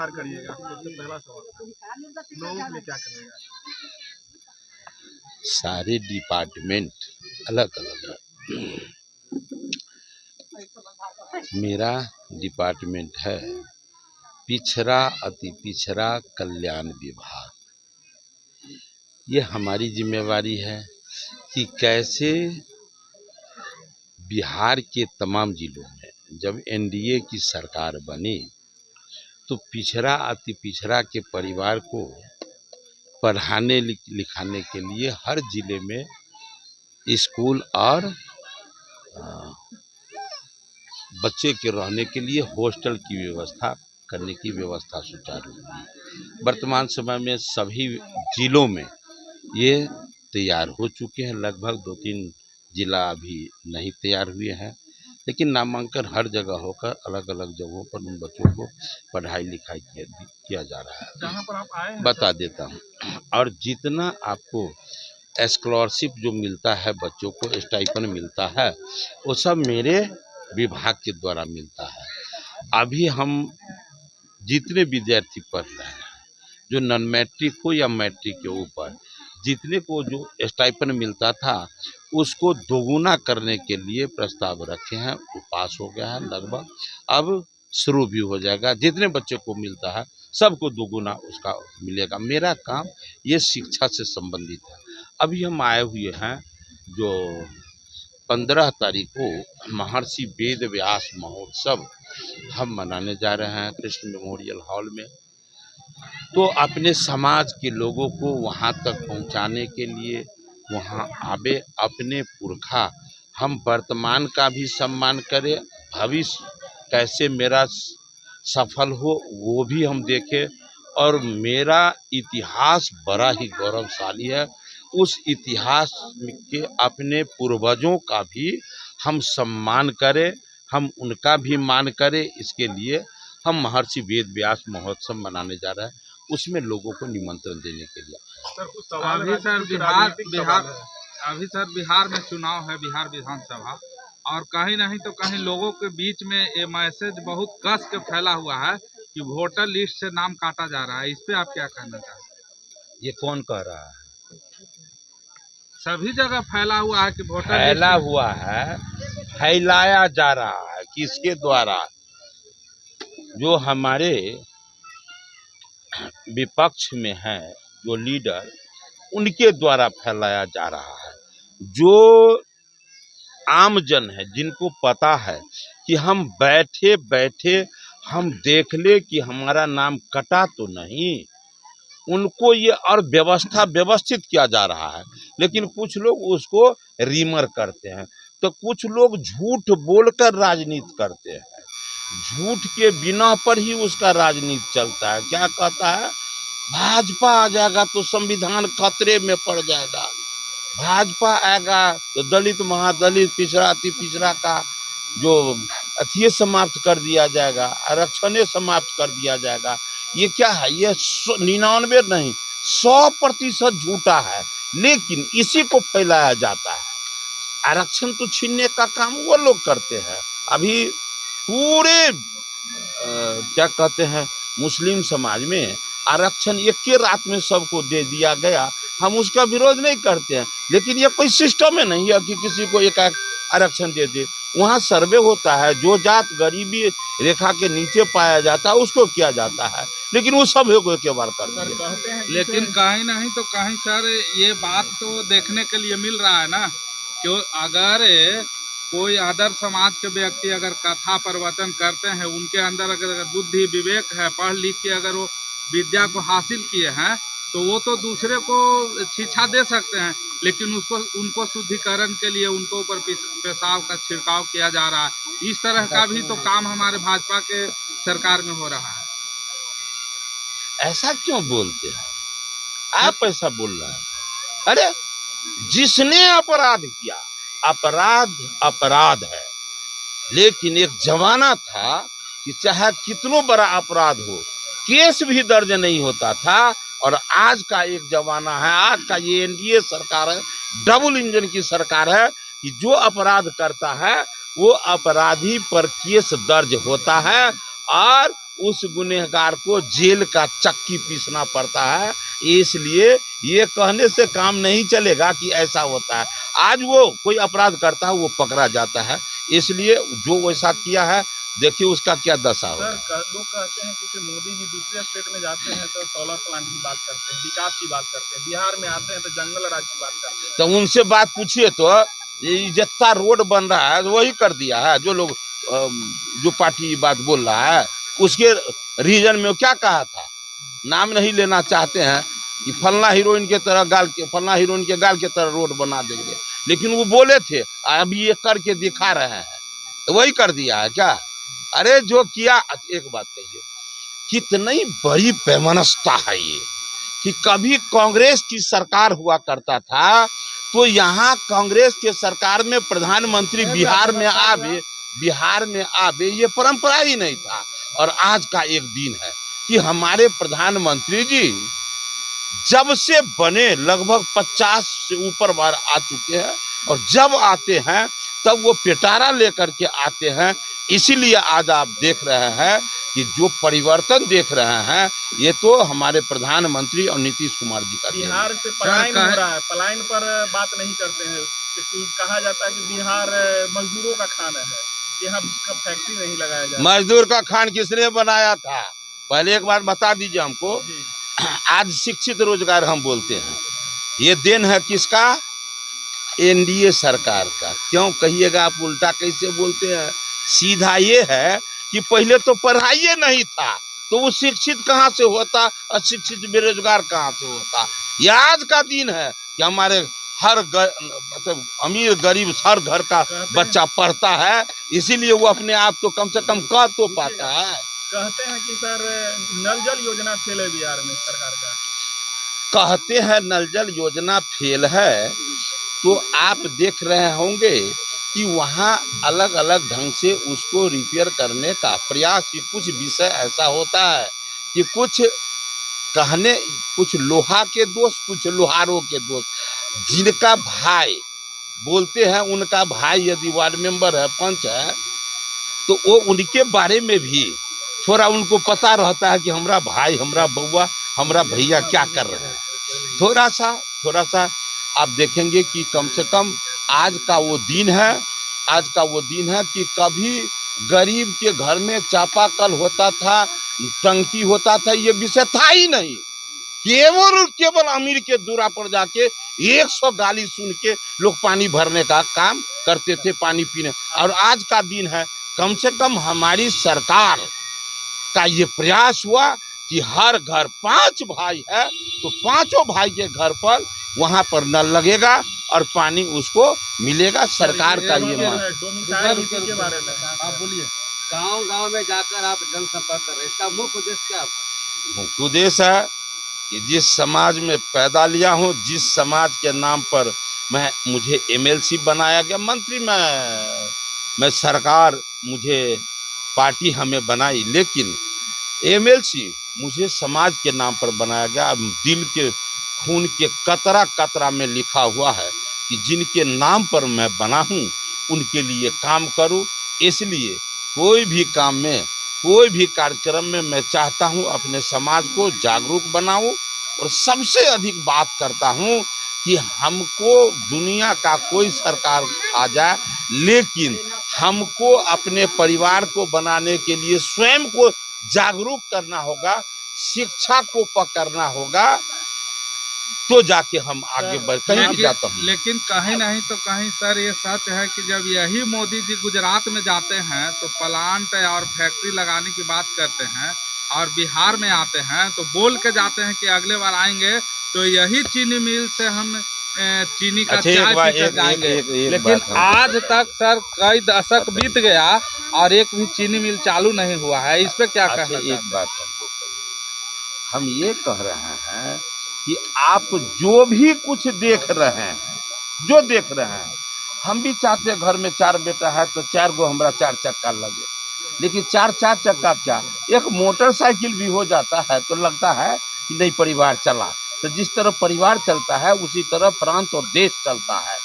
करिएगा सबसे पहला सवाल लोगों के लिए क्या करिएगा? सारे डिपार्टमेंट अलग अलग है। मेरा डिपार्टमेंट है पिछड़ा अति पिछड़ा कल्याण विभाग। ये हमारी जिम्मेवारी है कि कैसे बिहार के तमाम जिलों में जब एनडीए की सरकार बनी तो पिछड़ा अति पिछड़ा के परिवार को पढ़ाने लिखाने के लिए हर जिले में स्कूल और बच्चे के रहने के लिए हॉस्टल की व्यवस्था करने की व्यवस्था सुचारू हुई। वर्तमान समय में सभी जिलों में ये तैयार हो चुके हैं। लगभग 2-3 जिला अभी नहीं तैयार हुए हैं, लेकिन नामांकन हर जगह होकर अलग अलग जगहों पर उन बच्चों को पढ़ाई लिखाई किया जा रहा है। जहाँ पर आप आए हैं बता देता हूँ। और जितना आपको स्कॉलरशिप जो मिलता है, बच्चों को स्टाइपेंड मिलता है, वो सब मेरे विभाग के द्वारा मिलता है। अभी हम जितने विद्यार्थी पढ़ रहे हैं, जो नॉन मैट्रिक हो या मैट्रिक के ऊपर, जितने को जो स्टाइपेंड मिलता था उसको दोगुना करने के लिए प्रस्ताव रखे हैं। वो पास हो गया है लगभग, अब शुरू भी हो जाएगा। जितने बच्चे को मिलता है सबको दोगुना उसका मिलेगा। मेरा काम ये शिक्षा से संबंधित है। अभी हम आए हुए हैं जो 15 तारीख को महर्षि वेद व्यास महोत्सव हम मनाने जा रहे हैं कृष्ण मेमोरियल हॉल में। तो अपने समाज के लोगों को वहाँ तक पहुँचाने के लिए वहाँ आवे, अपने पुरखा, हम वर्तमान का भी सम्मान करें, भविष्य कैसे मेरा सफल हो वो भी हम देखें। और मेरा इतिहास बड़ा ही गौरवशाली है। उस इतिहास के अपने पूर्वजों का भी हम सम्मान करें, हम उनका भी मान करें। इसके लिए हम महर्षि वेद व्यास महोत्सव मनाने जा रहे हैं, उसमें लोगों को निमंत्रण देने के लिए। सर कुछ सवाल अभी सर बिहार में चुनाव है, बिहार विधानसभा, और कहीं नहीं तो कहीं लोगों के बीच में ये मैसेज बहुत कस के फैला हुआ है कि वोटर लिस्ट से नाम काटा जा रहा है। इस पे आप क्या कहना चाहते हैं? ये कौन कह रहा है? सभी जगह फैला हुआ है कि वोटर फैला हुआ है, फैलाया जा रहा है। किसके द्वारा? जो हमारे विपक्ष में है, जो लीडर, उनके द्वारा फैलाया जा रहा है। जो आम जन है, जिनको पता है कि हम बैठे बैठे हम देख ले कि हमारा नाम कटा तो नहीं, उनको ये और व्यवस्थित किया जा रहा है। लेकिन कुछ लोग उसको रीमर करते हैं, तो कुछ लोग झूठ बोलकर राजनीति करते हैं। झूठ के बिना पर ही उसका राजनीति चलता है। क्या कहता है? भाजपा आ जाएगा तो संविधान खतरे में पड़ जाएगा, भाजपा आएगा तो दलित महादलित पिछड़ा अति पिछड़ा का जो अथिये समाप्त कर दिया जाएगा, आरक्षण समाप्त कर दिया जाएगा। ये क्या है? ये 99 नहीं 100% झूठा है, लेकिन इसी को फैलाया जाता है। आरक्षण तो छीनने का काम वो लोग करते हैं। अभी पूरे क्या कहते हैं, मुस्लिम समाज में आरक्षण एक ही रात में सबको दे दिया गया। हम उसका विरोध नहीं करते हैं, लेकिन ये कोई सिस्टम है नहीं है कि किसी को एक आरक्षण दे दे। वहाँ सर्वे होता है, जो जात गरीबी रेखा के नीचे पाया जाता है उसको किया जाता है, लेकिन वो सब को एक बार कर दिया। लेकिन कहीं नहीं तो कहीं सर ये बात तो देखने के लिए मिल रहा है ना, क्यों अगर कोई अदर समाज के व्यक्ति अगर कथा प्रवचन करते हैं, उनके अंदर अगर बुद्धि विवेक है, पढ़ लिख के अगर वो विद्या को हासिल किए हैं, तो वो तो दूसरे को शिक्षा दे सकते हैं। लेकिन उनको शुद्धिकरण के लिए उनको ऊपर पेशाब का छिड़काव किया जा रहा है। इस तरह का भी तो काम हमारे भाजपा के सरकार में हो रहा है। ऐसा क्यों बोलते हैं आप? ऐसा बोल रहे हैं? अरे जिसने अपराध किया, अपराध अपराध है। लेकिन एक जमाना था कि चाहे कितना बड़ा अपराध हो, केस भी दर्ज नहीं होता था। और आज का एक जमाना है, आज का ये एनडीए सरकार है, डबल इंजन की सरकार है, कि जो अपराध करता है वो अपराधी पर केस दर्ज होता है और उस गुनहगार को जेल का चक्की पीसना पड़ता है। इसलिए ये कहने से काम नहीं चलेगा कि ऐसा होता है। आज वो कोई अपराध करता है वो पकड़ा जाता है, इसलिए जो वैसा किया है देखिए उसका क्या दशा होगा। सर लोग कहते हैं कि मोदी जी दूसरे स्टेट में जाते हैं तो सोलर प्लांट की बात करते हैं, विकास की बात करते हैं, बिहार में आते हैं तो जंगल राज की बात करते हैं। तो उनसे बात पूछिए तो ये जितना रोड बन रहा है वही कर दिया है। जो लोग जो पार्टी बात बोल रहा है उसके रीजन में क्या कहा था, नाम नहीं लेना चाहते हैं कि फलना हीरोइन के तरह फलना हीरोइन के गाल के तरह रोड बना देंगे, लेकिन वो बोले थे अभी ये करके दिखा रहे हैं, तो वही कर दिया है क्या। अरे जो किया, एक बात कहिए कितनी बड़ी बेमनस्ता है ये कि कभी कांग्रेस की सरकार हुआ करता था तो यहाँ कांग्रेस के सरकार में प्रधानमंत्री बिहार में आवे ये परंपरा ही नहीं था। और आज का एक दिन है कि हमारे प्रधानमंत्री जी जब से बने लगभग 50 से ऊपर बार आ चुके हैं, और जब आते हैं तब वो पिटारा लेकर के आते हैं। इसीलिए आज आप देख रहे हैं कि जो परिवर्तन देख रहे हैं ये तो हमारे प्रधानमंत्री और नीतीश कुमार जी का। बिहार से पलायन हो रहा है, पलायन पर बात नहीं करते हैं। कहा जाता है कि बिहार मजदूरों का खाना है, यहाँ फैक्ट्री नहीं लगाया जाता। मजदूर का खान किसने बनाया था, पहले एक बार बता दीजिए हमको। आज शिक्षित रोजगार हम बोलते हैं, ये देन है किसका, एनडीए सरकार का। क्यों कहिएगा आप, उल्टा कैसे बोलते हैं। सीधा ये है कि पहले तो पढ़ाई नहीं था तो वो शिक्षित कहाँ से होता, अशिक्षित बेरोजगार कहाँ से होता। ये आज का दिन है कि हमारे हर मतलब अमीर गरीब हर घर का बच्चा पढ़ता है, इसीलिए वो अपने आप तो कम से कम कह तो पाता है। कहते हैं कि सर नल जल योजना फेल है बिहार में सरकार का। कहते हैं नल जल योजना फेल है, तो आप देख रहे होंगे कि वहाँ अलग अलग ढंग से उसको रिपेयर करने का प्रयास, कि कुछ विषय ऐसा होता है कि कुछ लोहा के दोस्त, कुछ लोहारों के दोस्त, जिनका भाई बोलते हैं उनका भाई यदि वार्ड मेंबर है, पंच है, तो वो उनके बारे में भी थोड़ा उनको पता रहता है कि हमारा भाई, हमारा बउआ, हमारा भैया क्या कर रहे हैं। थोड़ा सा आप देखेंगे कि कम से कम आज का वो दिन है कि कभी गरीब के घर में चापाकल होता था, टंकी होता था, ये विषय था ही नहीं। केवल अमीर के दूरा पर जाके 100 गाली सुन के लोग पानी भरने का काम करते थे, पानी पीने। और आज का दिन है, कम से कम हमारी सरकार का ये प्रयास हुआ कि हर घर 5 भाई है तो 5 भाई के घर पर वहाँ पर नल लगेगा और पानी उसको मिलेगा। सरकार का ये मान के बारे में आप बोलिए। गांव में जाकर आप जनसंपर्क कर रहे हैं, इसका मुख्य उद्देश्य क्या आपका? मुख्य उद्देश्य है कि जिस समाज में पैदा लिया हूँ, जिस समाज के नाम पर मुझे एमएलसी बनाया गया, मंत्री मैं सरकार, मुझे पार्टी हमें बनाई, लेकिन एमएलसी मुझे समाज के नाम पर बनाया गया। दिल के खून के कतरा में लिखा हुआ है कि जिनके नाम पर मैं बना हूँ उनके लिए काम करूँ। इसलिए कोई भी काम में, कोई भी कार्यक्रम में मैं चाहता हूँ अपने समाज को जागरूक बनाऊँ। और सबसे अधिक बात करता हूँ कि हमको दुनिया का कोई सरकार आ जाए, लेकिन हमको अपने परिवार को बनाने के लिए स्वयं को जागरूक करना होगा, शिक्षा को पकड़ना होगा, तो जाके हम आगे बढ़ कहीं भी जाता हूँ। लेकिन कहीं नहीं तो कहीं सर ये सच है कि जब यही मोदी जी गुजरात में जाते हैं तो प्लांट और फैक्ट्री लगाने की बात करते हैं, और बिहार में आते हैं तो बोल के जाते हैं कि अगले बार आएंगे तो यही चीनी मिल से हम चीनी का चाय पीकर जाएंगे। लेकिन आज तक सर कई दशक बीत गया और एक भी चीनी मिल चालू नहीं हुआ है, इस पे क्या कहना? एक बात हम ये कह रहे हैं कि आप जो भी कुछ देख रहे हैं, हम भी चाहते हैं घर में 4 बेटा है तो 4 गो हमारा 4 चक्का लगे, लेकिन 4 चक्का क्या, एक मोटरसाइकिल भी हो जाता है तो लगता है कि नहीं परिवार चला। तो जिस तरह परिवार चलता है उसी तरह प्रांत और देश चलता है।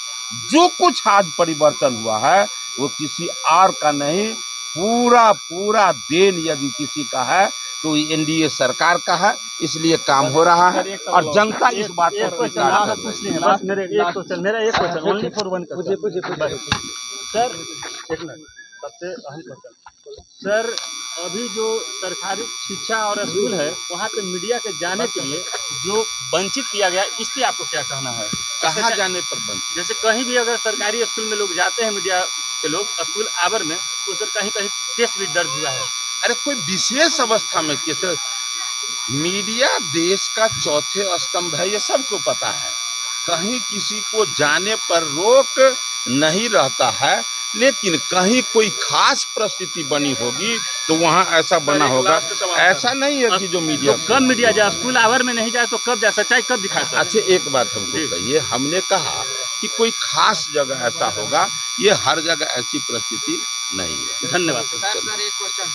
जो कुछ आज परिवर्तन हुआ है वो किसी और का नहीं, पूरा पूरा देन यदि किसी का है तो एनडीए सरकार का है, इसलिए काम हो रहा है और जनता इस बात पर स्वीकार कर रही है। बस मेरा एक question only for one sir, एक मिनट, सबसे अहम क्वेश्चन सर, अभी जो सरकारी शिक्षा और स्कूल है वहाँ पे मीडिया के जाने के लिए जो वंचित किया गया, इस पे आपको क्या कहना है? कहाँ जाने पर बंद? जैसे कहीं भी अगर सरकारी स्कूल में लोग जाते हैं, मीडिया के लोग स्कूल आवर में, तो सर कहीं कहीं केस भी दर्ज हुआ है। अरे कोई विशेष अवस्था में किस मीडिया देश का चौथे स्तंभ है, ये सबको पता है। कहीं किसी को जाने पर रोक नहीं रहता है, लेकिन कहीं कोई खास परिस्थिति बनी होगी तो वहाँ ऐसा बना होगा। ऐसा नहीं है कि जो मीडिया तो कब मीडिया जाए, स्कूल आवर में नहीं जाए तो कब जाए, सच्चाई कब दिखाए सर? अच्छा एक बात हमको कहिए, हमने कहा कि कोई खास जगह ऐसा होगा, ये हर जगह ऐसी परिस्थिति नहीं है। धन्यवाद सर एक क्वेश्चन